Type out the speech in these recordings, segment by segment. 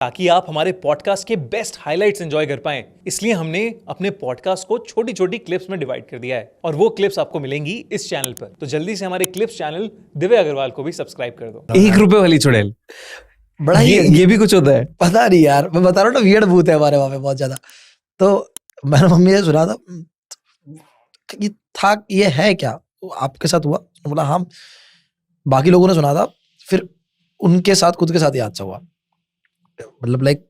ताकि आप हमारे पॉडकास्ट के बेस्ट हाइलाइट्स एंजॉय कर पाएं। इसलिए हमने अपने पॉडकास्ट को छोटी छोटी क्लिप्स में डिवाइड कर दिया है और वो क्लिप्स आपको मिलेंगी इस चैनल पर। तो जल्दी से हमारे क्लिप्स चैनल दिव्य अग्रवाल को भी सब्सक्राइब कर दो। ₹1 वाली चुड़ैल, बड़ा ही ये भी कुछ होता है। पता नहीं यार, मैं बता रहा हूँ ना, वियर्ड भूत है हमारे वहां पे बहुत ज्यादा। तो मैंने मम्मी से सुना था ये है क्या, आपके साथ हुआ? बोला हाँ। बाकी लोगों ने सुना था, फिर उनके साथ खुद के साथ ही हादसा हुआ। मतलब लाइक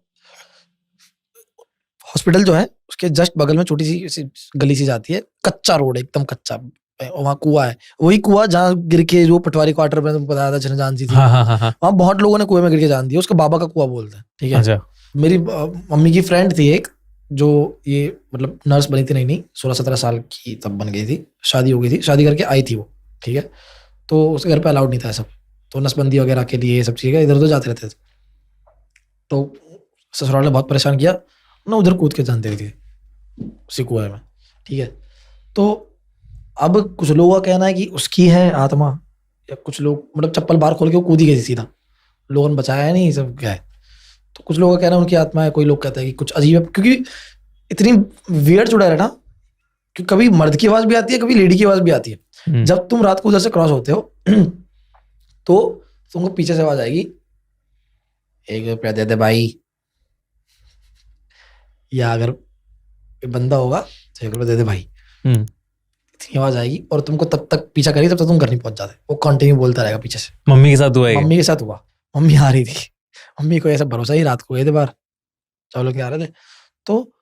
हॉस्पिटल जो है उसके जस्ट बगल में छोटी सी गली सी जाती है, कच्चा रोड, एकदम कच्चा। वहाँ कुआं है, वही कुआं जहाँ गिर के जो पटवारी क्वार्टर में तुमको बताया था जान सी थी। हाँ। वहाँ बहुत लोगों ने कुएं में गिर के जान दी, उसके बाबा का कुआं बोलते हैं। ठीक है। अच्छा। मेरी मम्मी की फ्रेंड थी एक, जो ये मतलब नर्स बनी थी, नहीं 16-17 साल की तब बन गई थी, शादी हो गई थी, शादी करके आई थी वो। ठीक है। तो उसके घर पे अलाउड नहीं था सब, तो नसबंदी वगैरह के लिए ये सब चीजें इधर उधर जाते रहते थे। तो ससुराल ने बहुत परेशान किया ना, उधर कूद के जान दे रही थी उसी कुएं में। ठीक है। तो अब कुछ लोगों का कहना है कि उसकी है आत्मा, या कुछ लोग मतलब चप्पल बाहर खोल के वो कूद ही गई थी सीधा, लोगों ने बचाया है, नहीं सब क्या है। तो कुछ लोगों का कहना है उनकी आत्मा है, कोई लोग कहते हैं कि कुछ अजीब है, क्योंकि इतनी वियर्ड चुड़ैल है ना कि कभी मर्द की आवाज भी आती है, कभी लेडी की आवाज भी आती है। जब तुम रात को उधर से क्रॉस होते हो तो तुमको पीछे से आवाज आएगी, ₹1 दे दे भाई, या अगर बंदा होगा तो ₹1 दे दे भाई, इतनी आवाज आएगी। और तुमको तब तक पीछा करेगी, तब तक तुम घर नहीं पहुंच जाते, वो कंटिन्यू बोलता रहेगा पीछे से। मम्मी के साथ हुआ है? मम्मी के साथ हुआ, मम्मी आ रही थी, मम्मी को ऐसा भरोसा ही, रात को गए थे बाहर, चावलों के आ रहे थे। तो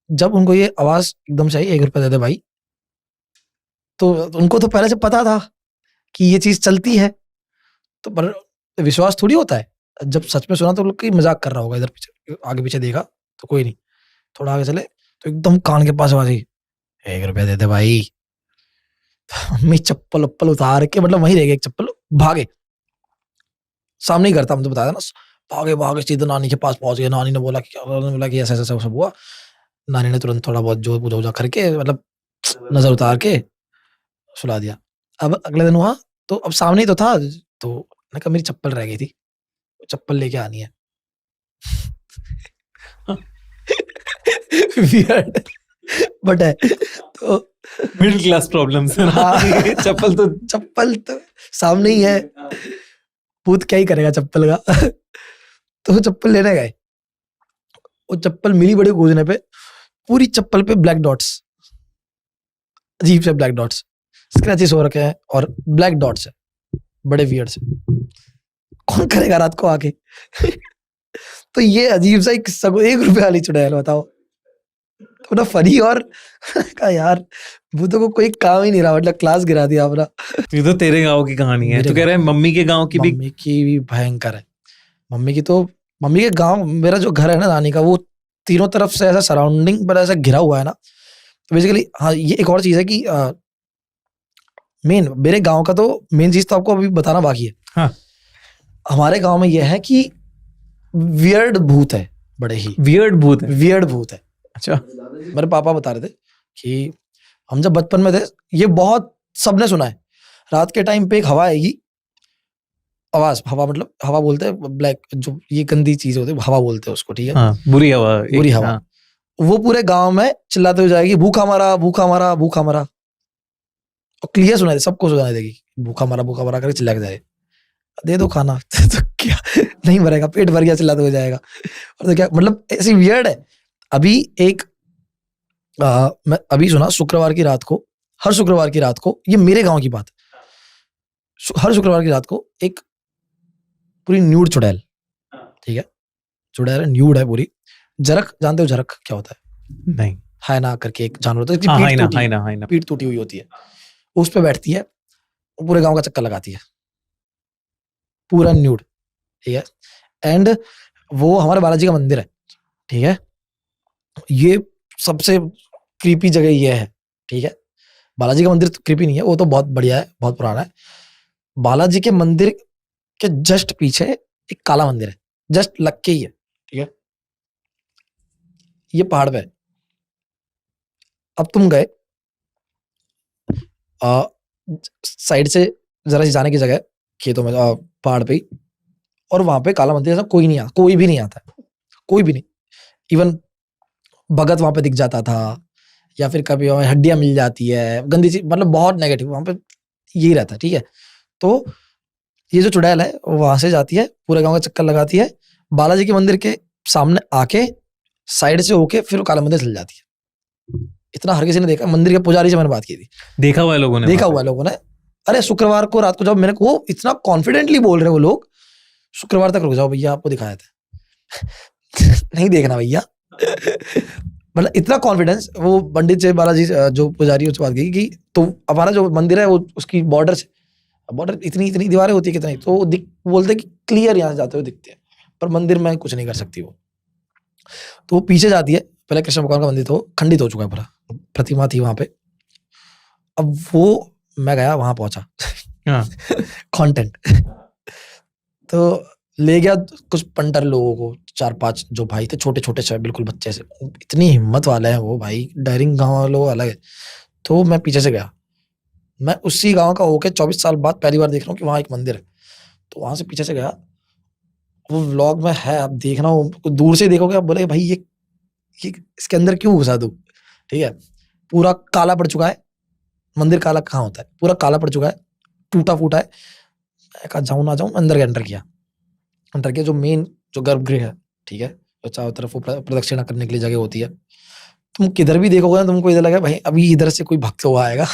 जब उनको ये आवाज एकदम से आई, ₹1 दे दे भाई, तो उनको तो पहले से पता था कि ये चीज चलती है, तो पर विश्वास थोड़ी होता है। जब सच में सुना तो लोग मजाक कर रहा होगा, इधर पीछे आगे पीछे देखा तो कोई नहीं, थोड़ा आगे चले तो एकदम कान के पास आवाज आई, ₹1 दे दे भाई। मम्मी चप्पल उप्पल उतार के, मतलब वहीं रह गए, एक चप्पल, भागे, सामने ही करता, हम तो बताया ना, भागे सीधे नानी के पास पहुंच गए। नानी ने बोला कि ऐसा ऐसा सब हुआ। नानी ने तुरंत थोड़ा बहुत जो पूजा करके, मतलब नजर उतार के सुला दिया। अब अगले दिन हुआ तो अब सामने ही तो था, तो मैंने कहा मेरी चप्पल रह गई थी, चप्पल लेके आनी है। वियर्ड बट है। तो मिडिल क्लास प्रॉब्लम्स है ना। हाँ। चप्पल तो सामने ही है, भूत क्या ही करेगा चप्पल का। तो चप्पल लेने गए, वो चप्पल मिली बड़ी खोजने पे, पूरी चप्पल पे ब्लैक डॉट्स, अजीब से ब्लैक डॉट्स, स्क्रैचेस हो रखे हैं और ब्लैक डॉट्स है बड़े वियर्ड से। कौन करेगा रात को आके? तो ये अजीब सा एक किस्सा को ₹1 वाली चुड़ैल, बताओ, थोड़ा फनी। और कहा यार भूतों को कोई काम ही नहीं रहा, मतलब क्लास गिरा दिया अपना। ये तो तेरे गांव की कहानी है, तो कह रहा है मम्मी के गांव की भी? मम्मी की भी भयंकर है। मम्मी के गांव, मेरा जो घर है ना नानी का, वो तीनों तरफ से ऐसा सराउंडिंग पर ऐसा घिरा हुआ है ना, तो बेसिकली हाँ, ये एक और चीज है कि मेन मेरे गांव का तो मेन चीज तो आपको अभी बताना बाकी है। हाँ। हमारे गांव में यह है कि वियर्ड भूत है, बड़े ही वियर्ड भूत है। अच्छा। मेरे पापा बता रहे थे कि हम जब बचपन में थे, ये बहुत सबने सुना है, रात के टाइम पे एक हवा आएगी, आवाज, हवा मतलब हवा बोलते हैं, ब्लैक जो ये गंदी चीज होती है, हवा बोलते हैं उसको। ठीक है। हाँ, बुरी हवा। हाँ। वो पूरे गांव में चिल्लाते हुए जाएगी, भूखा मरा भूखा मरा भूखा मरा, और क्लियर सुनाई दे, सबको सुनाई देगी, भूखा मरा करके चिल्ला के जाए, दे दो खाना। तो क्या नहीं मरेगा, पेट भर गया, चिल्लाते हुए जाएगा। और तो क्या, मतलब ऐसी वियर्ड है। अभी एक मैं अभी सुना, शुक्रवार की रात को, हर शुक्रवार की रात को, ये मेरे गांव की बात है, हर शुक्रवार की रात को एक पूरी न्यूड चुड़ैल, ठीक है, चुड़ैल न्यूड है पूरी। जरक, जानते हो जरक क्या होता है? नहीं। हाइना करके एक जानवर होता है, पीठ टूटी हुई होती है, उस पे बैठती है, पूरे गांव का चक्कर लगाती है, पूरा न्यूड। ठीक है। एंड वो हमारे बालाजी का मंदिर है। ठीक है। ये सबसे क्रीपी जगह ये है। ठीक है। बालाजी का मंदिर तो क्रीपी नहीं है, वो तो बहुत बढ़िया है, बहुत पुराना है। बालाजी के मंदिर के जस्ट पीछे एक काला मंदिर है, जस्ट लग के ही है। ठीक है। ये पहाड़ पे है। अब तुम गए साइड से जरा सी जाने की जगह, खेतों में, पहाड़ पे ही, और वहां पे काला मंदिर, ऐसा कोई भी नहीं आता है, कोई भी नहीं। इवन भगत वहां पे दिख जाता था, या फिर कभी वहाँ हड्डियां मिल जाती है, गंदी चीज, मतलब बहुत नेगेटिव वहां पे यही रहता है, ठीक है। तो ये जो चुड़ैल है वो वहां से जाती है, पूरे गांव का चक्कर लगाती है, बालाजी के मंदिर के सामने आके साइड से होके फिर वो काला मंदिर चल जाती है। इतना हर किसी ने देखा, मंदिर के पुजारी से मैंने बात की थी, देखा हुआ है लोगों ने देखा वहाँ हुआ है लोगों ने। अरे शुक्रवार को रात को जब मैंने, वो इतना कॉन्फिडेंटली बोल रहे हैं वो लोग, शुक्रवार तक रुक जाओ भैया, आपको दिखाया था। नहीं देखना भैया। मतलब इतना कॉन्फिडेंस। वो पंडित जी बालाजी जो पुजारी उससे बात की कि तो हमारा जो मंदिर है वो उसकी बॉर्डर इतनी इतनी दीवारें होती है कितनी, तो वो बोलते हैं कि क्लियर यहाँ से जाते हुए दिखते हैं, पर मंदिर में कुछ नहीं कर सकती वो। तो वो पीछे जाती है, पहले कृष्ण भगवान का मंदिर तो खंडित हो चुका है पूरा, प्रतिमा थी वहां पे। अब वो मैं गया, वहां पहुंचा, हाँ। कंटेंट तो ले गया कुछ पंटर लोगों को, 4-5 जो भाई थे, छोटे छोटे से बिल्कुल बच्चे से, इतनी हिम्मत वाले हैं वो भाई, डायरिंग गांव वाले लोग अलग है। तो मैं पीछे से गया, मैं उसी गांव का होके 24 साल बाद पहली बार देख रहा हूँ कि वहां एक मंदिर है। तो वहां से पीछे से गया, वो व्लॉग में है, आप देखना, वो दूर से देखोगे आप बोले भाई ये इसके अंदर क्यों घुसा दूं, ठीक है। पूरा काला पड़ चुका है मंदिर, काला कहाँ होता है, पूरा काला पड़ चुका है, टूटा फूटा है। मैं कहा जाऊं ना जाऊं, अंदर एंटर किया, जो मेन जो गर्भगृह है, ठीक है, तो चारों तरफ वो प्रदक्षिणा करने के लिए जगह होती है। तुम किधर भी देखोगे ना, तुमको इधर लगा भाई अभी इधर से कोई भक्त हुआ आएगा।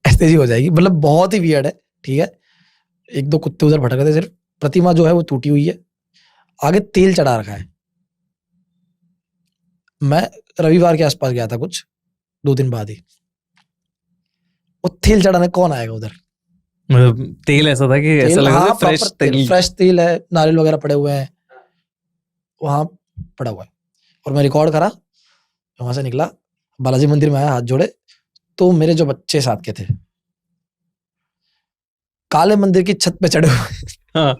ऐसे ही हो जाएगी, मतलब बहुत ही वियर्ड है, ठीक है। 1-2 कुत्ते उधर भटक रहे थे सिर्फ। प्रतिमा जो है वो टूटी हुई है, आगे तेल चढ़ा रखा है। मैं रविवार के आसपास गया था, कुछ 2 दिन बाद ही। वो तेल चढ़ाने कौन आएगा उधर? मतलब तेल ऐसा था कि ऐसा लगा था फ्रेश तेल। फ्रेश तेल है, नारियल वगैरह पड़े हुए हैं, वहां पड़ा हुआ है। और मैं रिकॉर्ड करा, वहां से निकला, बालाजी मंदिर में आया, हाथ जोड़े, तो मेरे जो बच्चे साथ के थे काले मंदिर की छत पे चढ़े हुए। हाँ।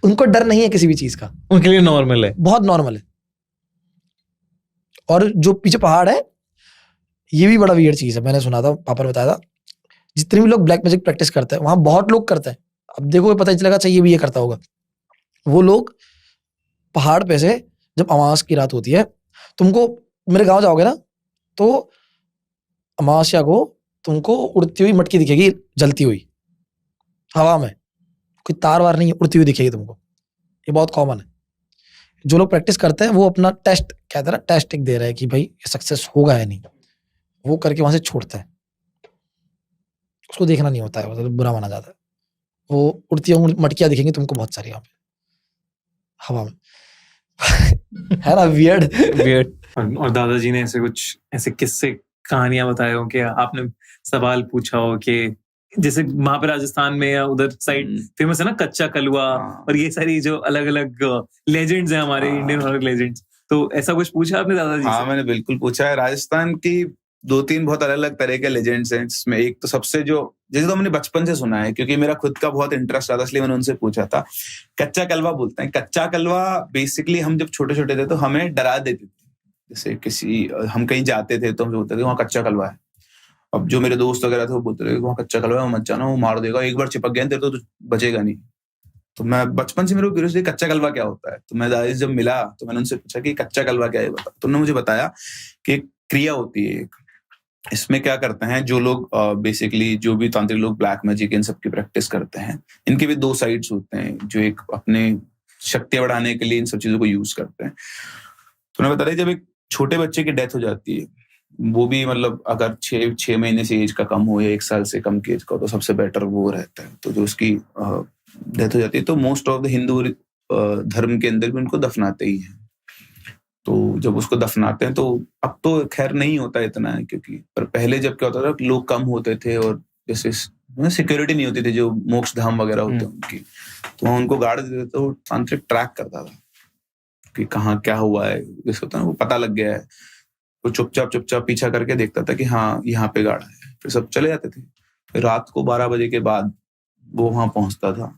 उनको डर नहीं है किसी भी चीज का, उनके लिए नॉर्मल है, बहुत नॉर्मल है। और जो पीछे पहाड़ है, ये भी बड़ा वियर्ड चीज है, मैंने सुना था, पापा ने बताया था। जितने भी लोग ब्लैक मैजिक प्रैक्टिस करते हैं, वहां बहुत लोग करते हैं। अब देखोगे पता ही चलेगा, अच्छा ये भी ये करता होगा। वो लोग पहाड़ पे से जब अमावस की रात होती है, तुमको मेरे गांव जाओगे ना, तो अमावस्या को तुमको उड़ती हुई मटकी दिखेगी, जलती हुई हवा में, कोई तार वार नहीं है, उड़ती हुई दिखेगी तुमको। ये बहुत कॉमन है। जो लोग प्रैक्टिस करते हैं वो अपना टेस्ट, कहते हैं ना, टेस्ट एक दे रहे हैं कि भाई ये सक्सेस होगा या नहीं, वो करके वहां से छोड़ता है। उसको देखना नहीं होता है, मतलब बुरा माना जाता है। वो उड़ती हुई मटकियां दिखेंगी तुमको बहुत सारी यहाँ पे हवा में। है ना वियर्ड? वियर्ड। और दादाजी ने ऐसे कुछ ऐसे किस्से कहानियां बताए हो कि आपने सवाल पूछा हो कि जैसे वहां पे राजस्थान में या उधर साइड फेमस है ना कच्चा कलवा, और ये सारी जो अलग अलग लेजेंड्स हैं हमारे इंडियन हॉरर लेजेंड्स, तो ऐसा कुछ पूछा आपने दादाजी से? हाँ, मैंने बिल्कुल पूछा है। राजस्थान की 2-3 बहुत अलग अलग तरह के लेजेंड्स हैं, जिसमें एक तो सबसे जो जैसे तो मैंने बचपन से सुना है, क्योंकि मेरा खुद का बहुत इंटरेस्ट आता, इसलिए मैंने उनसे पूछा था। कच्चा कलवा बोलते हैं। कच्चा कलवा बेसिकली हम जब छोटे छोटे थे तो हमें डरा देते थे। जैसे हम कहीं जाते थे तो हम बोलते थे वहाँ कच्चा कलवा है। अब जो मेरे दोस्त वगैरह थे वो बोलते थे वहाँ कच्चा कलवा है, मत जाना, वो मार देगा, एक बार चिपक गया तेरे तो बचेगा नहीं। तो मैं बचपन से मेरे को क्यूरियोसिटी, कच्चा कलवा क्या होता है। तो मैं दादाजी जब मिला तो मैंने उनसे पूछा कि कच्चा कलवा क्या है, बता। तो उन्होंने मुझे बताया कि एक क्रिया होती है एक, इसमें क्या करते हैं जो लोग बेसिकली जो भी तांत्रिक लोग ब्लैक मैजिक इन सब की प्रैक्टिस करते हैं, इनके भी 2 साइड्स होते हैं, जो एक अपने शक्ति बढ़ाने के लिए इन सब चीजों को यूज करते हैं। तो उन्होंने बताया जब एक छोटे बच्चे की डेथ हो जाती है, वो भी मतलब अगर 6 महीने से एज का कम हो या 1 साल से कम की एज का, तो सबसे बेटर वो रहता है। तो जो उसकी डेथ हो जाती है तो मोस्ट ऑफ द हिंदू धर्म के अंदर भी उनको दफनाते ही हैं। तो जब उसको दफनाते हैं तो अब तो खैर नहीं होता इतना है, क्योंकि पर पहले जब क्या होता था, लोग कम होते थे और जैसे सिक्योरिटी नहीं होती थी, जो मोक्ष धाम वगैरह होते हैं उनकी, तो वहाँ उनको गार्ड देते थे, तो तांत्रिक ट्रैक करता था कि कहाँ क्या हुआ है, जैसे होता है वो पता लग गया है, वो चुपचाप पीछा करके देखता था कि हाँ यहाँ पे गाड़ा है, फिर सब चले जाते थे। फिर रात को 12 बजे के बाद वो वहां पहुंचता था,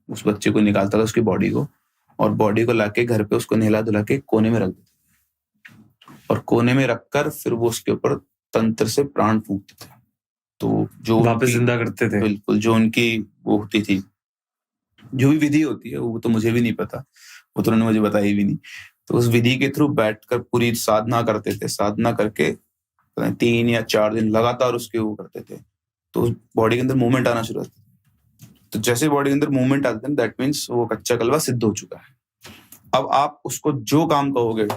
उस बच्चे को निकालता था, उसकी बॉडी को, और बॉडी को लाके घर पे उसको नहला धुला के कोने में रख देते थे, और कोने में रखकर फिर वो उसके ऊपर तंत्र से प्राण फूंकते थे। तो जो वापस जिंदा करते थे। बिल्कुल, जो उनकी वो होती थी, जो भी विधि होती है, वो तो मुझे भी नहीं पता, वो तो उन्होंने मुझे बताई भी नहीं, तो उस विधि के थ्रू बैठकर पूरी साधना करते थे, साधना करके 3 या 4 दिन लगातार उसके वो करते थे, तो बॉडी के अंदर मूवमेंट आना शुरू होता था। तो जैसे बॉडी के अंदर मूवमेंट आते हैं, दैट मीन्स वो कच्चा कलवा सिद्ध हो चुका है। अब आप उसको जो काम कहोगे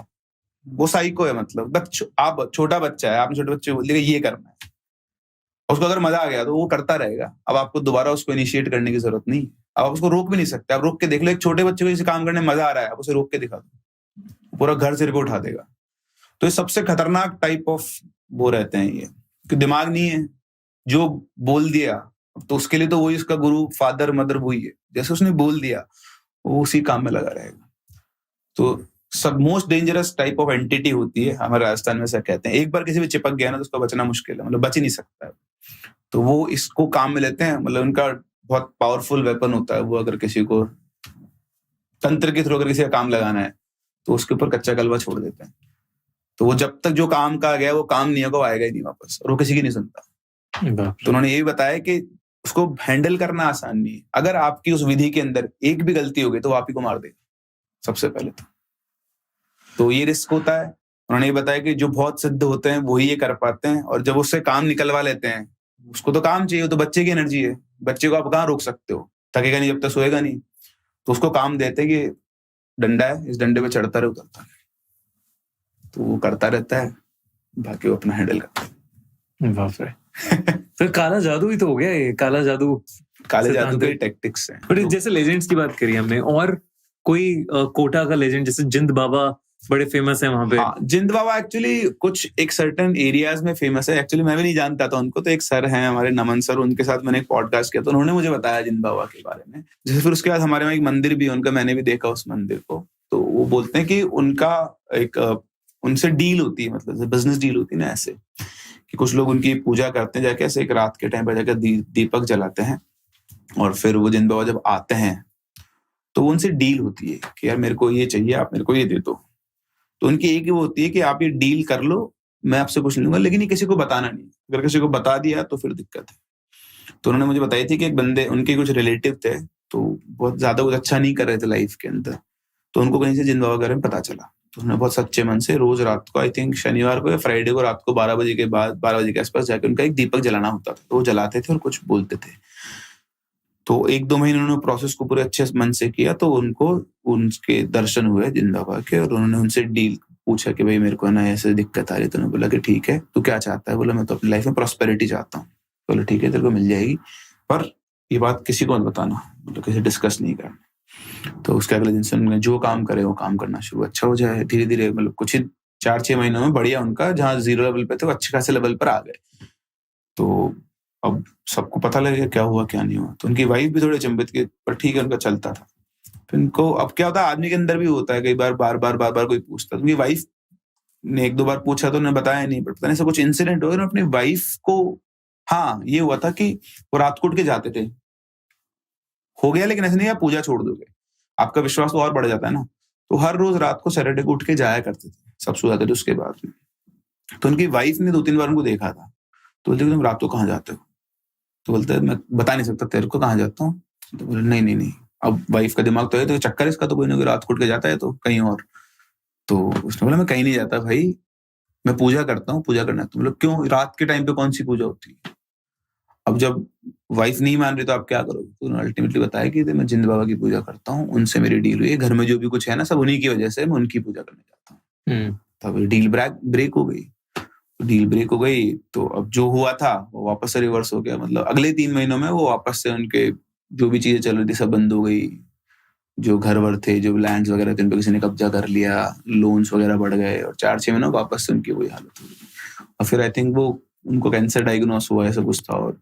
वो साइको है, मतलब आप छोटा बच्चा है, आपने छोटे बच्चे को बोल दिया ये करना है, उसको अगर मजा आ गया तो वो करता रहेगा। अब आपको दोबारा उसको इनिशिएट करने की जरूरत नहीं, अब आप उसको रोक भी नहीं सकते। आप रोक के देख लो, एक छोटे बच्चे को जैसे काम करने में मजा आ रहा है, आप उसे रोक के दिखा दो, पूरा घर सिर पे उठा देगा। तो ये सबसे खतरनाक टाइप ऑफ वो रहते हैं ये, कि दिमाग नहीं है, जो बोल दिया तो उसके लिए तो वही उसका गुरु फादर मदर वही है, जैसे उसने बोल दिया वो उसी काम में लगा रहेगा। तो सब most dangerous type of entity होती है हमारे राजस्थान में, ऐसा कहते हैं। एक बार किसी भी चिपक गया ना तो उसका बचना मुश्किल है, मतलब बच ही नहीं सकता है। तो वो इसको काम में लेते हैं, मतलब उनका बहुत पावरफुल वेपन होता है वो। अगर किसी को तंत्र के थ्रू अगर किसी का काम लगाना है तो उसके ऊपर कच्चा कलवा छोड़ देते हैं। तो वो जब तक जो काम का गया वो काम नहीं होगा, आएगा ही नहीं वापस, और वो किसी की नहीं सुनता। तो उन्होंने ये भी बताया कि उसको हैंडल करना आसान नहीं है। अगर आपकी उस विधि के अंदर एक भी गलती हो गई तो वो आप ही को मार देगा सबसे पहले तो ये रिस्क होता है। उन्होंने ये बताया कि जो बहुत सिद्ध होते हैं वही ये कर पाते हैं, और जब उससे काम निकलवा लेते हैं, उसको तो काम चाहिए, तो बच्चे की एनर्जी है, बच्चे को आप कहाँ रोक सकते हो, थकेगा नहीं जब तक सोएगा नहीं। तो उसको काम देते कि डंडा है, इस डंडे पे चढ़ता रहे उतरता रहे, तो वो करता रहता है, बाकी वो अपना हैंडल करता है। बाप रे। तो काला जादू ही तो हो गया ये, काला जादू, काले जादू के टैक्टिक्स हैं। बट जैसे लेजेंड्स की बात करी हमने, और कोई कोटा का लेजेंड जैसे जिंद बाबा बड़े फेमस है वहां पे? हाँ, जिंद बाबा एक्चुअली कुछ एक सर्टेन एरियाज में फेमस है। एक्चुअली मैं भी नहीं जानता था उनको, तो एक सर हैं हमारे नमन सर, उनके साथ मैंने एक पॉडकास्ट किया तो उन्होंने मुझे बताया जिंद बाबा के बारे में। जैसे फिर उसके बाद हमारे वहाँ एक मंदिर भी है उनका, मैंने भी देखा उस मंदिर को। तो वो बोलते हैं कि उनका एक उनसे डील होती है, मतलब बिजनेस डील होती है ना, ऐसे कि कुछ लोग उनकी पूजा करते हैं जाके, ऐसे एक रात के टाइम पर जाकर दीपक जलाते हैं, और फिर वो जिंद बाबा जब आते हैं तो उनसे डील होती है कि यार मेरे को ये चाहिए, आप मेरे को ये दे दो। तो उनकी एक ही वो होती है कि आप ये डील कर लो, मैं आपसे कुछ नहीं लूंगा, लेकिन ये किसी को बताना नहीं। अगर किसी को बता दिया तो फिर दिक्कत है। तो उन्होंने मुझे बताई थी कि एक बंदे, उनके कुछ रिलेटिव थे, तो बहुत ज्यादा कुछ अच्छा नहीं कर रहे थे लाइफ के अंदर, तो उनको कहीं से जिंद बाबा के बारे में पता चला। तो उन्होंने बहुत सच्चे मन से रोज रात को, आई थिंक शनिवार को या फ्राइडे को रात को 12 बजे के बाद, 12 बजे के आसपास जाके उनका एक दीपक जलाना होता था, तो वो जलाते थे और कुछ बोलते थे। तो 1-2 महीने उन्होंने प्रोसेस को पूरे अच्छे मन से किया, तो उनको उनके दर्शन हुए जिंद बाबा के, और उन्होंने उनसे डील पूछा कि भाई मेरे को ना ऐसे दिक्कत आ रही है। तो उन्होंने बोला कि ठीक है, तू क्या चाहता है? बोला मैं तो अपनी लाइफ में प्रॉस्पेरिटी चाहता हूँ। बोला ठीक है, तेरे को मिल जाएगी, पर ये बात किसी को मत बताना, मतलब किसी डिस्कस नहीं करना। तो उसके अगले दिन से उन्होंने जो काम करे वो काम करना शुरू, अच्छा हो जाए धीरे धीरे, मतलब कुछ ही 4-6 महीनों में बढ़िया उनका, जहाँ 0 लेवल पे थे वो अच्छे खासे लेवल पर आ गए। तो अब सबको पता लगे क्या हुआ क्या नहीं हुआ। तो उनकी वाइफ भी थोड़े चिंतित की, पर ठीक है, उनका चलता था। फिर उनको अब क्या होता है, आदमी के अंदर भी होता है, कई बार बार बार कोई पूछता है। उनकी वाइफ ने 1-2 बार पूछा तो उन्होंने बताया नहीं, पर पता नहीं ऐसा कुछ इंसिडेंट हो, अपनी वाइफ को, हाँ ये हुआ था कि वो रात को उठ के जाते थे, हो गया, लेकिन ऐसे नहीं आप पूजा छोड़ दोगे, आपका विश्वास तो और बढ़ जाता है ना। तो हर रोज रात को सैटरडे को उठ के जाया करते थे, सब सो जाते थे उसके बाद में। तो उनकी वाइफ ने 2-3 बार उनको देखा था, तो बोलते तुम रात को कहाँ जाते हो? तो बोलते मैं बता नहीं सकता तेरे को कहाँ जाता हूँ। तो बोले नहीं, अब वाइफ का दिमाग तो है, तो चक्कर इसका तो कोई ना कोई रात को उठ के जाता है तो कहीं और। तो उसने बोला मैं कहीं नहीं जाता भाई, मैं पूजा करता हूँ, पूजा करना है। तो मतलब क्यों, रात के टाइम पे कौन सी पूजा होती है? अब जब वाइफ नहीं मान रही तो आप क्या करोगे? तो उन्होंने अल्टीमेटली बताया कि मैं जिंद बाबा की पूजा करता हूँ, उनसे मेरी डील हुई है, घर में जो भी कुछ है ना सब उन्हीं की वजह से, मैं उनकी पूजा करने जाता हूँ। तब डील ब्रेक हो गई। डील ब्रेक हो गई तो अब जो हुआ था वो वापस से रिवर्स हो गया, मतलब अगले 3 महीनों में वो वापस से उनके जो भी चीजें चल रही थी सब बंद हो गई। जो घर वर थे, जो लैंड्स वगैरह थे, उन पे किसी ने कब्जा कर लिया, लोन्स वगैरह बढ़ गए, और 4-6 महीनों वापस से उनकी वही हालत हो गई। और फिर आई थिंक वो उनको कैंसर डायग्नोस हुआ, ऐसा कुछ था, और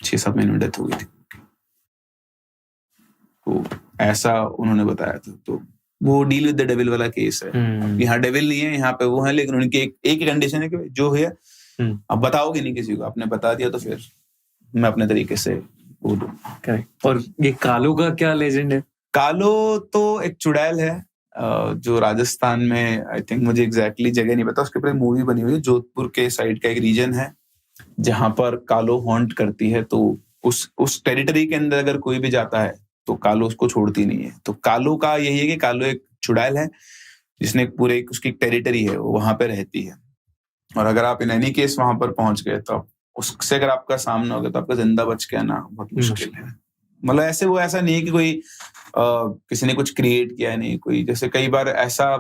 6-7 महीने में डेथ हो गई थी। तो ऐसा उन्होंने बताया था। तो वो डील विद द डेविल वाला केस है। यहाँ डेविल नहीं है, यहाँ पे वो है, लेकिन उनकी एक ही कंडीशन है कि जो है अब बताओगे नहीं किसी को, आपने बता दिया तो फिर मैं अपने तरीके से वो दूंगा। करेक्ट। और ये कालो का क्या लेजेंड है? कालो तो एक चुड़ैल है जो राजस्थान में, आई थिंक मुझे एग्जैक्टली जगह नहीं पता, उसके ऊपर मूवी बनी हुई है। जोधपुर के साइड का एक रीजन है जहां पर कालो हॉन्ट करती है। तो उस टेरिटरी के अंदर अगर कोई भी जाता है तो कालो उसको छोड़ती नहीं है। तो कालो का यही है कि कालो एक चुड़ैल है जिसने पूरे उसकी टेरिटरी है वो वहां पे रहती है, और अगर आप इन एनी केस वहां पर पहुंच गए तो उससे अगर आपका सामना हो गया तो आपका जिंदा बच के आना बहुत मुश्किल है। मतलब ऐसे वो ऐसा नहीं है कि कोई किसी ने कुछ क्रिएट किया नहीं, कोई जैसे कई बार ऐसा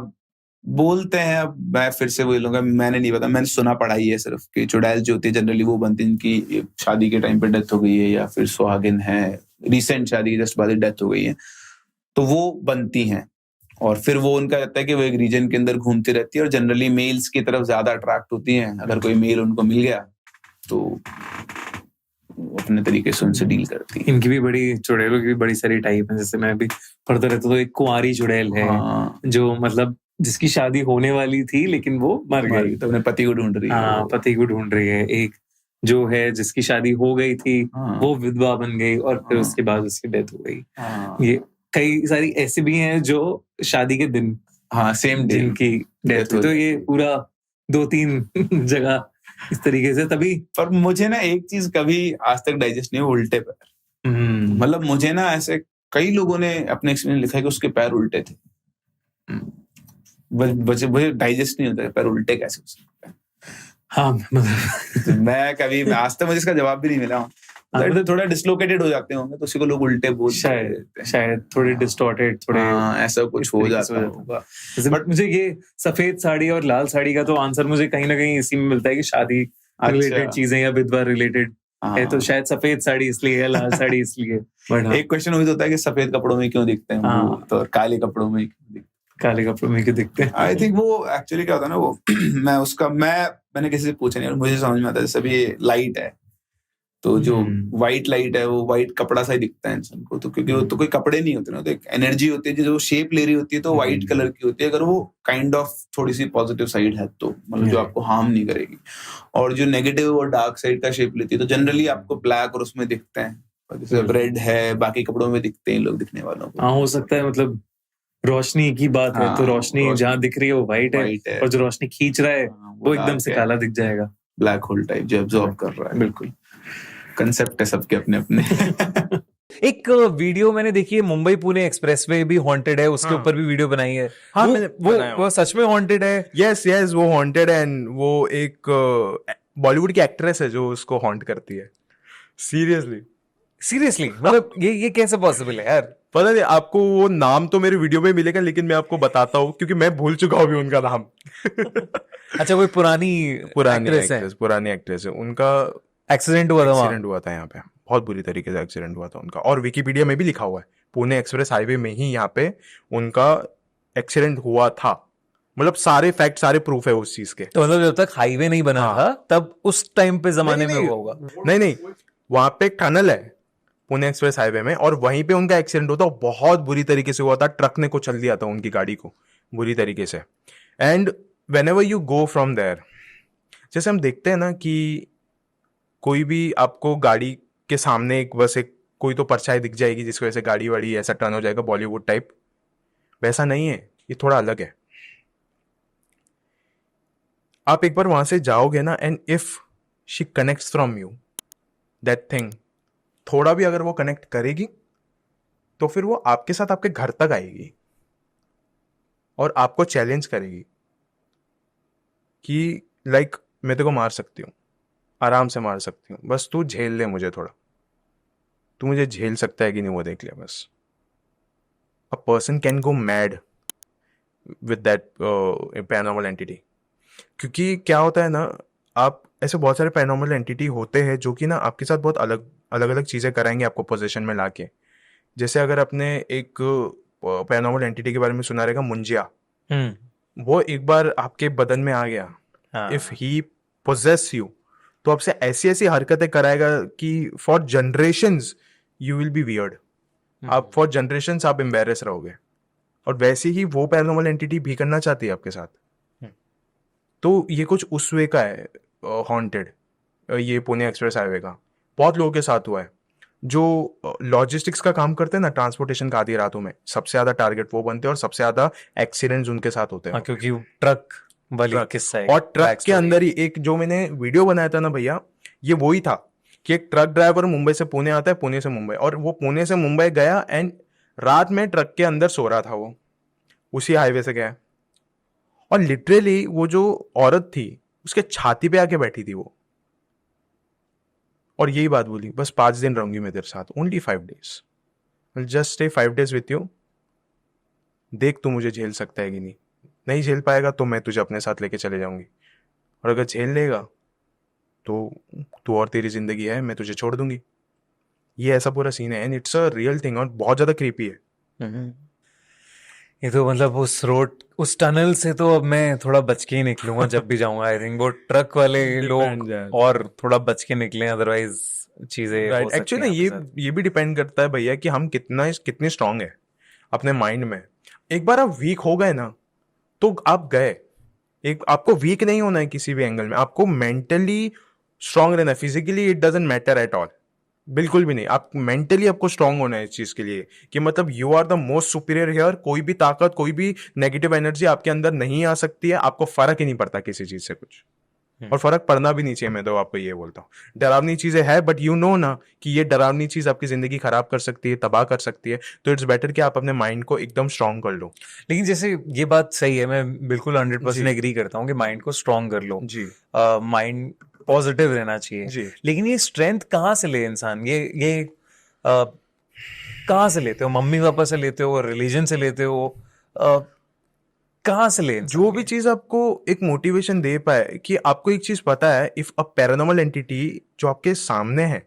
बोलते हैं, अब मैं फिर से वही लूंगा, मैंने नहीं पता, मैंने सुना पढ़ाई है सिर्फ कि चुड़ैल जो होती है जनरली वो बनती है इनकी शादी के टाइम पे डेथ हो गई है या फिर सुहागिन है, रिसेंट शादी जस्ट बाद डेथ हो गई है, तो वो बनती हैं और फिर वो उनका रहता है कि वो एक रीजन के अंदर घूमती रहती है और जनरली मेल्स की तरफ ज्यादा अट्रैक्ट होती हैं। अगर कोई मेल उनको मिल गया तो वो अपने तरीके से उनसे डील करती है। इनकी भी बड़ी, चुड़ैलों की भी बड़ी सारी टाइप है, जैसे मैं भी पढ़ता रहता तो एक कुंवारी चुड़ैल है जो मतलब जिसकी शादी होने वाली थी लेकिन वो मर गई, तो अपने पति को ढूंढ रही है। हाँ, पति को ढूंढ रही है। एक जो है जिसकी शादी हो गई थी वो विधवा बन गई और फिर उसके बाद उसकी डेथ हो गई। ये कई सारी ऐसी भी हैं जो शादी के दिन सेम डे जिनकी डेथ हुई। तो ये पूरा 2-3 जगह इस तरीके से तभी। पर मुझे ना एक चीज कभी आज तक डाइजेस्ट नहीं हुई, उल्टे पैर। मतलब मुझे ना ऐसे कई लोगों ने अपने एक्सपीरियंस लिखा है कि उसके पैर उल्टे थे, मुझे डाइजेस्ट नहीं होता पैर उल्टे कैसे हो सकते हैं। हाँ मतलब मैं कभी आज तक मुझे इसका जवाब भी नहीं मिला। मतलब थोड़ा डिसलोकेटेड हो जाते होंगे तो उसी को लोग उल्टे बोलते शायद थोड़े डिस्टॉर्टेड, थोड़े ऐसा कुछ हो जाता होगा। बट मुझे ये सफेद साड़ी और लाल साड़ी का तो आंसर मुझे कहीं ना कहीं इसी में मिलता है कि शादी रिलेटेड चीजें या विधवा रिलेटेड है, तो शायद सफेद साड़ी इसलिए है, लाल साड़ी इसलिए। बट एक क्वेश्शन वही होता है कि सफेद कपड़ों में क्यों दिखते हैं तो काले कपड़ों में काले कपड़ों में क्यों दिखते हैं। आई थिंक वो एक्चुअली क्या होता है ना, वो मैंने किसी से पूछा नहीं, मुझे समझ में आता है जैसे अभी लाइट है तो जो व्हाइट लाइट है वो व्हाइट कपड़ा सा ही दिखता है इंसान को, तो क्योंकि वो तो कोई कपड़े नहीं होते ना, तो एक एनर्जी होती है जो शेप ले रही होती है तो व्हाइट कलर की होती है। अगर वो काइंड ऑफ थोड़ी सी पॉजिटिव साइड है तो मतलब जो आपको हार्म नहीं करेगी, और जो नेगेटिव और डार्क साइड का शेप लेती है तो जनरली आपको ब्लैक और उसमें दिखते हैं, जैसे रेड है बाकी कपड़ों में दिखते हैं लोग दिखने वालों को। हाँ हो सकता है, मतलब रोशनी की बात है तो रोशनी जहाँ दिख रही है वो व्हाइट है और जो रोशनी खींच रहा है वो एकदम से काला दिख जाएगा, ब्लैक होल टाइप जो एब्जॉर्ब कर रहा है। बिल्कुल कंसेप्ट है सबके अपने अपने। एक वीडियो मैंने देखी है, मुंबई पुणे एक्सप्रेसवे भी हॉन्टेड है, उसके ऊपर भी वीडियो बनाई है। हाँ, मैंने वो सच में हॉन्टेड है? यस वो हॉन्टेड है, एंड वो एक बॉलीवुड की एक्ट्रेस है जो उसको हॉन्ट करती है। सीरियसली मतलब ये कैसे पॉसिबल है यार? पता नहीं, आपको वो नाम तो मेरे वीडियो में मिलेगा लेकिन मैं आपको बताता हूँ क्योंकि मैं भूल चुका हूँ उनका नाम। अच्छा, कोई पुरानी एक्ट्रेस है, उनका एक्सीडेंट हुआ था यहाँ पे, बहुत बुरी तरीके से एक्सीडेंट हुआ था उनका, और विकिपीडिया में भी लिखा हुआ है पुणे एक्सप्रेस हाईवे में ही यहाँ पे उनका एक्सीडेंट हुआ था। मतलब सारे फैक्ट सारे प्रूफ है उस चीज के। तो मतलब जब तक हाईवे नहीं बना था तब उस टाइम पे जमाने में हुआ होगा? नहीं, वहां पे एक टनल है पुणे एक्सप्रेस हाईवे में और वहीं पे उनका एक्सीडेंट होता, बहुत बुरी तरीके से हुआ था। ट्रक ने कुचल दिया था उनकी गाड़ी को बुरी तरीके से। And whenever you go from there, जैसे हम देखते हैं ना कि कोई भी आपको गाड़ी के सामने एक कोई तो परछाई दिख जाएगी जिसकी वजह से गाड़ी वाड़ी ऐसा टर्न हो जाएगा बॉलीवुड टाइप, वैसा नहीं है, ये थोड़ा अलग है। आप एक बार वहां से जाओगे ना, and if she connects from you that thing, थोड़ा भी अगर वो कनेक्ट करेगी तो फिर वो आपके साथ आपके घर तक आएगी और आपको चैलेंज करेगी कि लाइक मैं तेरे को मार सकती हूँ, आराम से मार सकती हूँ, बस तू झेल ले मुझे, थोड़ा तू मुझे झेल सकता है कि नहीं वो देख ले बस। A person can go mad with that paranormal entity, क्योंकि क्या होता है ना, आप ऐसे बहुत सारे पैरानॉर्मल एंटिटी होते हैं जो कि ना आपके साथ बहुत अलग चीज़ें कराएंगे आपको पोजीशन में लाके। जैसे अगर आपने एक पैरानॉर्मल एंटिटी के बारे में सुना रहेगा, मुंजिया, वो एक बार आपके बदन में आ गया, इफ ही पोजेस यू, तो आपसे ऐसी ऐसी हरकतें कराएगा कि for generations you will be weird, आप फॉर जनरेशंस आप एम्बेरस रहोगे। और वैसे ही वो पैरानॉर्मल एंटिटी भी करना चाहती है आपके साथ। तो ये कुछ उस वे का है हॉन्टेड, ये पुणे एक्सप्रेस हाईवे का बहुत लोगों के साथ हुआ है जो लॉजिस्टिक्स का काम करते हैं ना, ट्रांसपोर्टेशन का, आधी रातों में सबसे ज्यादा टारगेट वो बनते हैं और सबसे ज्यादा एक्सीडेंट्स उनके साथ होते हैं। क्योंकि ट्रक वाली किस्सा है। और ट्रक के अंदर ही एक जो मैंने वीडियो बनाया था ना भैया, ये वही था कि एक ट्रक ड्राइवर मुंबई से पुणे आता है, पुणे से मुंबई, और वो पुणे से मुंबई गया एंड रात में ट्रक के अंदर सो रहा था, वो उसी हाईवे से गया और लिटरली वो जो औरत थी उसके छाती पे आके बैठी थी वो, और यही बात बोली, बस 5 दिन रहूंगी मैं तेरे साथ, only 5 days, just stay 5 days with you, देख तू मुझे झेल सकता है कि नहीं, नहीं झेल पाएगा तो मैं तुझे अपने साथ लेके चले जाऊंगी, और अगर झेल लेगा तो तू और तेरी जिंदगी है, मैं तुझे छोड़ दूंगी। ये ऐसा पूरा सीन है, and it's a real thing, और बहुत ज्यादा क्रीपी है। ये तो मतलब उस टनल से तो अब मैं थोड़ा बच के ही निकलूंगा जब भी जाऊंगा। आई थिंक वो ट्रक वाले Depends, यार। लोग और थोड़ा बच के निकले, अदरवाइज चीजें हो राइट, सकती एक्चुअली हैं ना आपके साथ। ये भी डिपेंड करता है भैया कि हम कितने स्ट्रांग है अपने माइंड में। एक बार आप वीक हो गए ना तो आप गए। एक आपको वीक नहीं होना है किसी भी एंगल में, आपको मेंटली स्ट्रांग रहना है। Physically it doesn't matter at all, बिल्कुल भी नहीं। आप मेंटली आपको स्ट्रांग होना है इस चीज के लिए कि मतलब you are the most superior here. कोई भी ताकत, कोई भी नेगेटिव एनर्जी आपके अंदर नहीं आ सकती है। आपको फर्क ही नहीं पड़ता किसी चीज से कुछ, और फर्क पड़ना भी नहीं चाहिए। मैं तो आपको ये बोलता हूँ, डरावनी चीजें है बट यू नो ना कि ये डरावनी चीज आपकी जिंदगी खराब कर सकती है, तबाह कर सकती है, तो इट्स बेटर कि आप अपने माइंड को एकदम स्ट्रांग कर लो। लेकिन जैसे ये बात सही है, मैं बिल्कुल 100% जी। एग्री करता हूँ कि माइंड को स्ट्रांग कर लो, जी माइंड पॉजिटिव रहना चाहिए। जी। लेकिन ये स्ट्रेंथ कहाँ से ले इंसान? ये कहाँ से लेते हो? मम्मी पापा से लेते हो, रिलीजन से लेते हो, कहाँ से ले इंसान जो भी ये? चीज आपको एक मोटिवेशन दे पाए कि आपको एक चीज पता है, इफ अ पैरानॉर्मल एंटिटी जो आपके सामने है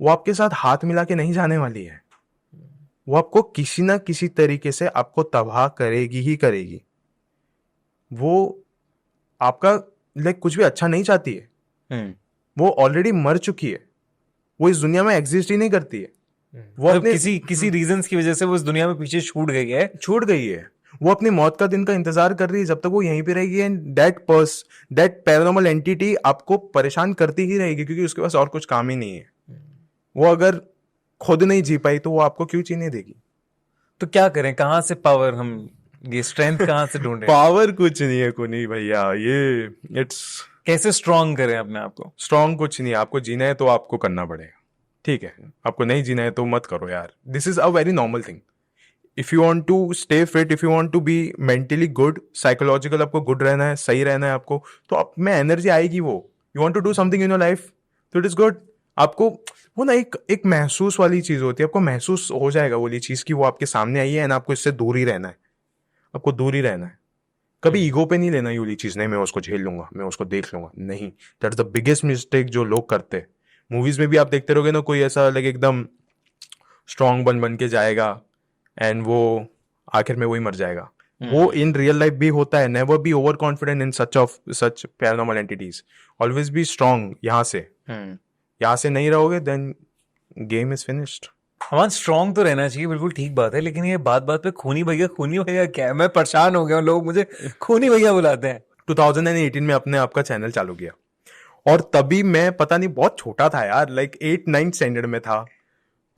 वो आपके साथ हाथ मिला के नहीं जाने वाली है, वो आपको किसी ना किसी तरीके से आपको तबाह करेगी ही करेगी। वो आपका लाइक कुछ भी अच्छा नहीं चाहती है, हम्म। वो ऑलरेडी मर चुकी है, वो इस दुनिया में एग्जिस्ट ही नहीं करती है। वो मतलब अपने किसी रीजंस की वजह से वो इस दुनिया में पीछे छूट गई है। छूट गई है, वो अपनी मौत का दिन का इंतजार कर रही है जब तक वो यहीं पे रहेगी। एंड दैट पैरानॉर्मल एंटिटी आपको परेशान करती ही रहेगी क्योंकि उसके पास और कुछ काम ही नहीं है। वो अगर खुद नहीं जी पाई तो वो आपको क्यों जीने देगी? तो क्या करें? कहाँ से पावर हम, ये स्ट्रेंथ कहाँ से ढूंढें? पावर कुछ नहीं है कुनी भैया, ये इट्स कैसे स्ट्रांग करें अपने आप को? स्ट्रांग कुछ नहीं है। आपको जीना है तो आपको करना पड़ेगा, ठीक है। आपको नहीं जीना है तो मत करो यार, this is a very normal thing. If you want to stay fit, if you want to be mentally good, psychological आपको गुड रहना है, सही रहना है आपको, तो आप में एनर्जी आएगी। वो you want to do something in your life तो इट इज गुड। आपको वो ना एक महसूस वाली चीज होती है, आपको महसूस हो जाएगा वाली चीज की वो आपके सामने आई है, एंड आपको इससे दूर ही रहना है। आपको दूर ही रहना है। कभी ईगो पे नहीं लेना ये वाली चीज, नहीं मैं उसको झेल लूंगा, मैं उसको देख लूंगा, नहीं। दैट्स द बिगेस्ट मिस्टेक जो लोग करते हैं। मूवीज में भी आप देखते रहोगे ना, कोई ऐसा लाइक एकदम स्ट्रांग बन के जाएगा एंड वो आखिर में वही मर जाएगा। वो इन रियल लाइफ भी होता है। Never be over confident in such paranormal entities, always be strong. यहाँ से नहीं रहोगे देन गेम इज फिनिश्ड। हमारा स्ट्रांग तो रहना चाहिए, बिल्कुल ठीक बात है। लेकिन ये बात बात पे खूनी भैया क्या है? मैं परेशान हो गया हूँ, लोग मुझे खूनी भैया बुलाते हैं। 2018 में अपने आप का चैनल चालू किया, और तभी मैं पता नहीं बहुत छोटा था यार, लाइक 8-9 स्टैंडर्ड में था।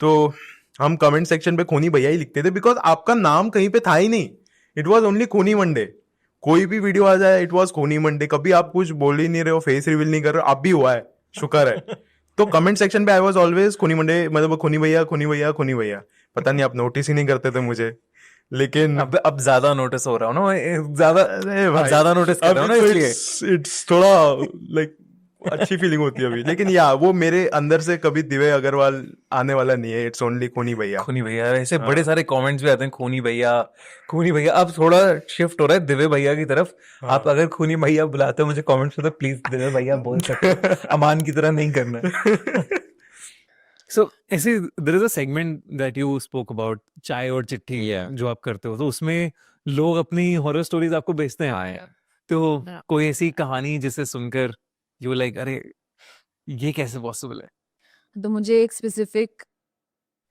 तो हम कमेंट सेक्शन पे खूनी भैया ही लिखते थे, बिकॉज आपका नाम कहीं पे था ही नहीं। इट वॉज ओनली खूनी मंडे। कोई भी वीडियो आ जाए इट वॉज खूनी मंडे। कभी आप कुछ बोल ही नहीं रहे हो, फेस रिवील नहीं कर रहे हो, अब भी हुआ है, शुक्र है। तो कमेंट सेक्शन पे आई वॉज ऑलवेज खूनी मंडे, मतलब खूनी भैया खूनी भैया खूनी भैया। पता नहीं आप नोटिस ही नहीं करते थे मुझे, लेकिन अब ज्यादा नोटिस हो रहा हूँ ना, ज्यादा नोटिस कर रहा हूँ ना, तो इसलिए इट्स थोड़ा लाइक अच्छी फीलिंग होती है अभी। लेकिन या वो मेरे अंदर से कभी दिव्य अग्रवाल आने वाला नहीं है, इट्स ओनली खूनी भैया। खूनी भैया। ऐसे बड़े सारे कमेंट्स भी आते हैं, खूनी भैया खूनी भैया। अब थोड़ा शिफ्ट हो रहा है दिव्य भैया की तरफ। आप अगर खूनी भैया बुलाते हो मुझे कमेंट्स में तो प्लीज दिव्य भैया बोल सकते हो, अमान की तरह नहीं करना। सो ऐसे there is a segment that you spoke about, चाय और चिट्ठी, जो आप करते हो, तो उसमें लोग अपनी हॉरर स्टोरीज आपको भेजते हैं। तो कोई ऐसी कहानी जिसे सुनकर यू लाइक, अरे ये कैसे पॉसिबल है? तो मुझे एक स्पेसिफिक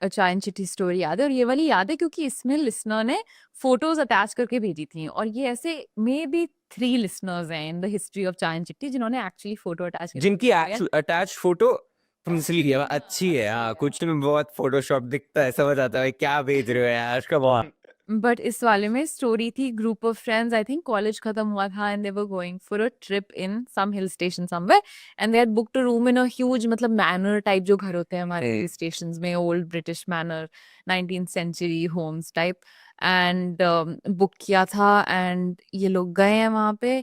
चाय एंड चिट्ठी स्टोरी याद है, और ये वाली याद है क्योंकि इसमें लिसनर ने फोटोज अटैच करके भेजी थी। और ये ऐसे मे बी 3 लिसनर्स हैं इन द हिस्ट्री ऑफ चाय एंड चिट्ठी जिन्होंने एक्चुअली फोटो अटैच जिनकी अटैच फोटो तुमसे लिया हुआ अच्छी है। हाँ, कुछ में बहुत फोटोशॉप दिखता है, समझ आता है क्या भेज रहे हो यार, उसका बहुत बट इस वाले में स्टोरी थी group of friends, I think college खत्म हुआ था and they were going for a trip in some hill station somewhere and they had booked a room in a huge, मतलब मैनर टाइप जो घर होते हैं हमारे हिल स्टेशंस में, old British manor, 19th century homes type, and book किया था and ये लोग गए हैं वहां पे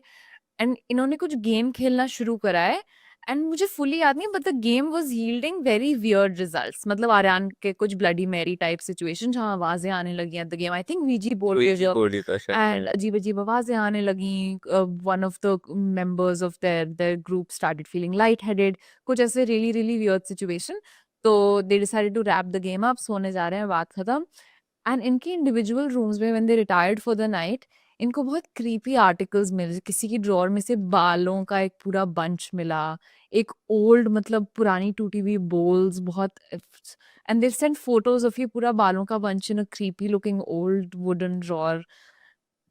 एंड इन्होंने कुछ गेम खेलना शुरू करा है एंड मुझे फुली याद नहीं, but the game was yielding very weird results, मतलब आर्यन के कुछ ब्लडी मैरी टाइप सिचुएशन जहां आवाजें आने लगी at the game, I think Ouija board पे जो बोली था शायद। एंड अजीब अजीब आवाजें आने लगी, one of the members of their group started feeling light headed, कुछ ऐसे रियली रियली वियर्ड सिचुएशन, तो they decided to wrap the game up, सोने जा रहे हैं, बात खत्म। एंड इनके इंडिविजुअल रूम्स में when they retired for the night, इनको बहुत क्रीपी आर्टिकल्स मिले, किसी की ड्रॉर में से बालों का एक पूरा बंच मिला, एक ओल्ड मतलब पुरानी टूटी हुई बोल्स बहुत, and they sent photos of ये पूरा बालों का bunch in a creepy looking old wooden drawer.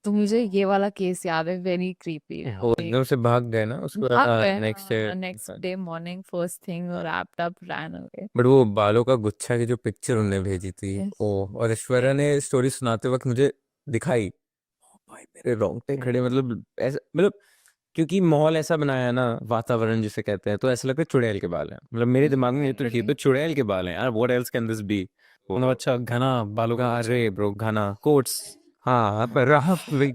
तो मुझे ये वाला केस याद है, वेरी क्रीपी। वो एकदम से भाग गए ना उसके बाद next day morning first thing wrapped up ran away. But वो बालों का गुच्छा की जो पिक्चर उन्होंने भेजी थी, Yes. ओ, और ऐश्वर्या ने स्टोरी सुनाते वक्त मुझे दिखाई, ओ भाई मेरे रोंगटे खड़े, मतलब ऐसा, मतलब क्योंकि माहौल ऐसा बनाया है ना, वातावरण जिसे कहते हैं, तो ऐसा लगता है चुड़ैल के बाल हैं, मतलब मेरे दिमाग में ये तो ठीक है, चुड़ैल के बाल हैं यार, what else can this be, मतलब अच्छा घना बालों का अरे ब्रो घना कोट्स, हाँ पर रहा वही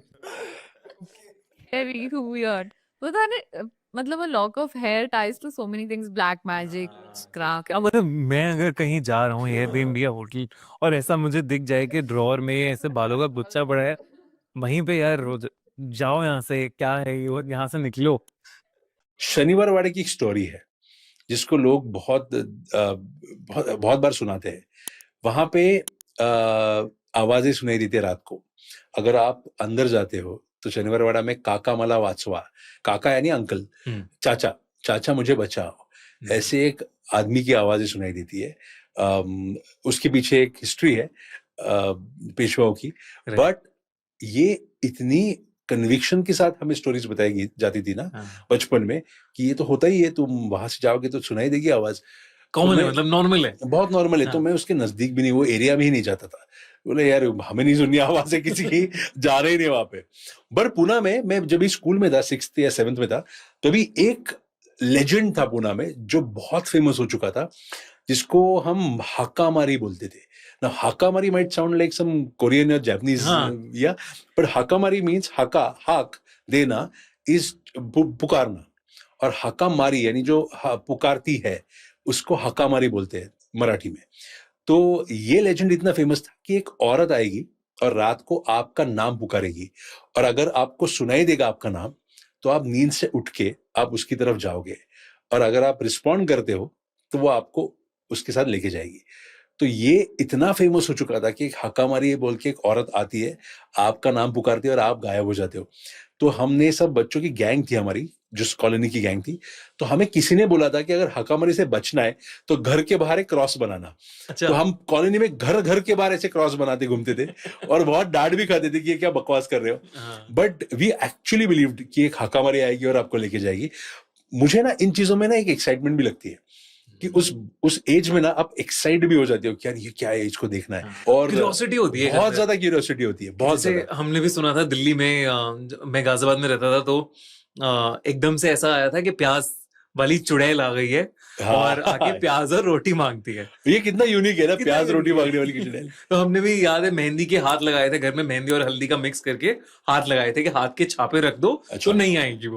Very weird. पता नहीं, मतलब a lock of hair ties to so many things, black magic, crack. क्या मतलब मैं अगर कहीं जा रहा हूँ एयरबीएनबी या होटल और ऐसा मुझे दिख जाए कि ड्रॉअर में ऐसे बालों का गुच्छा पड़ा है, वहीं पे यार रोज जाओ यहाँ से, क्या है ये, और यहाँ से निकलो। शनिवार वाड़े की एक स्टोरी है जिसको लोग बहुत बार सुनाते हैं। वहां पे आवाजें सुनाई देती है रात को। अगर आप अंदर जाते हो तो शनिवार वाड़ा में काका मला वाचवा, काका यानी अंकल, चाचा, चाचा मुझे बचाओ, ऐसे एक आदमी की आवाजें सुनाई देती है। उसके पीछे एक हिस्ट्री है पेशवाओं की, बट ये इतनी कन्विक्शन के साथ हमें स्टोरीज बताई जाती थी ना बचपन में कि ये तो होता ही है, तुम वहां से जाओगे तो सुनाई देगी आवाज, कॉमन है, मतलब नॉर्मल है, बहुत नॉर्मल है। तो मैं उसके नजदीक भी नहीं, वो एरिया में ही नहीं जाता था। बोले यार हमें नहीं सुननी आवाजें किसी की, जा रहे ही नहीं वहां पे। बट पुणे में मैं जब भी स्कूल में था, 6th या 7th में था, तभी एक लेजेंड था पुणे में जो बहुत फेमस हो चुका था, जिसको हम हाकामारी बोलते थे ना। हाकामारी might sound like some Korean या जापानीज या, बट हाकामारी मीन्स हाक देना इज पुकारना, और हाकामारी यानी जो पुकारती है उसको हाकामारी बोलते हैं मराठी में। तो ये लेजेंड इतना फेमस था कि एक औरत आएगी और रात को आपका नाम पुकारेगी, और अगर आपको सुनाई देगा आपका नाम तो आप नींद से उठ के आप उसकी तरफ जाओगे, और अगर आप रिस्पॉन्ड करते हो तो वो आपको उसके साथ लेके जाएगी। तो ये इतना फेमस हो चुका था कि एक हकामारी बोल के एक औरत आती है, आपका नाम पुकारती है और आप गायब हो जाते हो। तो हमने सब बच्चों की गैंग थी हमारी, जो कॉलोनी की गैंग थी, तो हमें किसी ने बोला था कि अगर हकामारी से बचना है तो घर के बाहर एक क्रॉस बनाना। अच्छा। तो हम कॉलोनी में घर के बाहर ऐसे क्रॉस बनाते घूमते थे और बहुत डांट भी खाते थे कि ये क्या बकवास कर रहे हो। बट वी एक्चुअली बिलीव्ड कि एक हकामारी आएगी और आपको लेके जाएगी। मुझे ना इन चीजों में ना एक एक्साइटमेंट भी लगती है कि उस एज में ना आप एक्साइट भी हो जाते हो कि यार ये क्या है, इसको देखना है, और क्यूरियोसिटी होती है, बहुत ज्यादा क्यूरियोसिटी होती है, बहुत जैसे ज्यादा। हमने भी सुना था दिल्ली में, मैं गाजियाबाद में रहता था, तो एकदम से ऐसा आया था कि प्याज वाली चुड़ैल आ गई है और आके प्याज और रोटी मांगती है। ये कितना यूनिक है ना, कितना प्याज रोटी unique है। मांगने वाली की चुड़ैल। तो हमने भी याद है मेहंदी के हाथ लगाए थे घर में, मेहंदी और हल्दी का मिक्स करके हाथ लगाए थे कि हाथ के छापे रख दो अच्छा। तो नहीं आएगी वो।